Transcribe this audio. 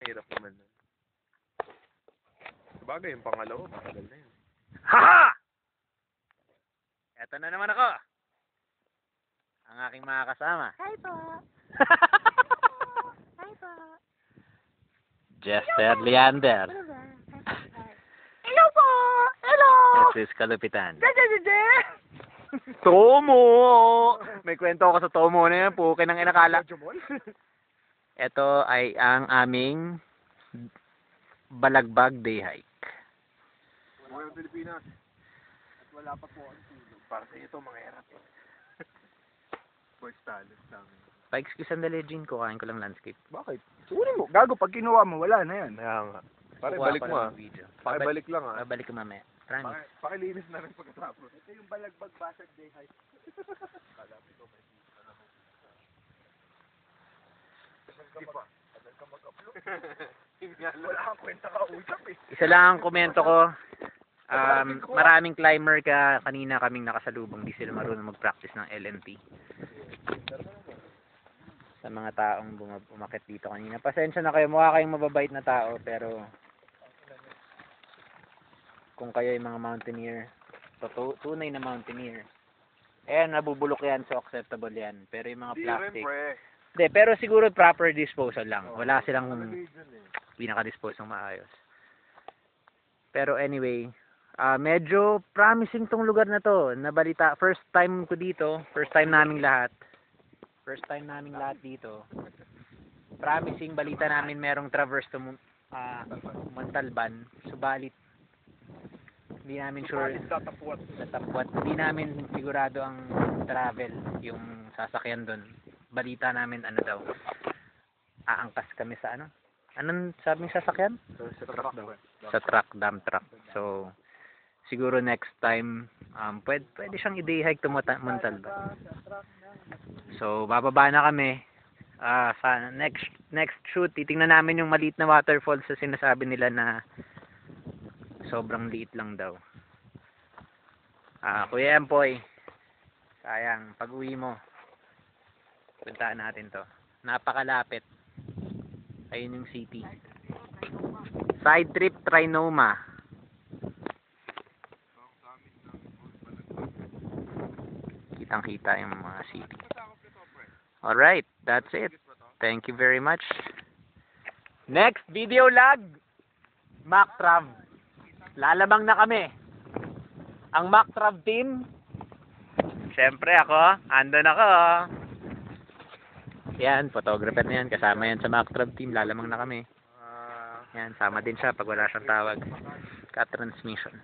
hirap naman nun. Sabagay, yung pangalawa, matagal na yun. Haha! Eto na naman ako. Ang aking mga kasama. Hi po. Hi po. Jester Leander. Ano ba? Hello po! Hello! Jesus Kalupitan. Dede! Tomo! May kwento ako sa Tomo na yan. Pukin ng inakala. Ito ay ang aming Balagbag Day Hike. Wala ng Pilipinas. At wala pa po ang tulog. Para sa ito, mga hirap. Boys talent lang. Pa-excuse sandali, Jean. Kukain ko lang landscape. Bakit? Sunin mo. Gago, pag kinuha mo, wala na yan. Kaya nga. Pare, Kukuha balik ko mo lang ah. ng video. Pakibalik lang ah. Babalik ko mamaya. Promise. Pakilinis na rin pagkatapos. Ito yung balagbag basag day hike. Wala kang kwenta ka usap eh. Isa lang ang komento ko. Maraming climber kanina kaming nakasalubong. Di sila marunong mag-practice ng LNT. Sa mga taong umakit dito kanina. Pasensya na kayo. Mukha kayong mababait na tao. Pero kung kayo yung mga mountaineer, tunay na mountaineer, nabubulok yan. So acceptable yan. Pero yung mga plastic. Hindi, pero siguro proper disposal lang. Wala silang pinaka-dispose ng maayos. Pero anyway, medyo promising tong lugar na to. Nabalita, first time ko dito, first time naming lahat dito. Promising, balita namin merong traverse to Montalban. Subalit, hindi namin sure. Natapwat. Hindi namin sigurado ang travel, yung sasakyan doon. Balita namin daw, aangkas kami sa anong sabing sasakyan? Sa truck daw. Sa truck, dump truck. So siguro next time pwede siyang i-day hike to Montalban. So bababa na kami. Sa next shoot titingnan namin yung maliit na waterfall sa sinasabi nila na sobrang liit lang daw. Kuya Empoy, sayang pag-uwi mo puntaan natin to. Napakalapit. Ayun yung city. Side trip Trinoma. Kitang-kita yung mga city. Alright, that's it. Thank you very much. Next video log, Mac Trav. Lalabang na kami. Ang Mac Trav team. Siyempre ako, andun ako. Yan, photographer na yan. Kasama yan sa Mac Trav team. Lalamang na kami. Yan, sama din siya pag wala siyang tawag. Ka-transmission.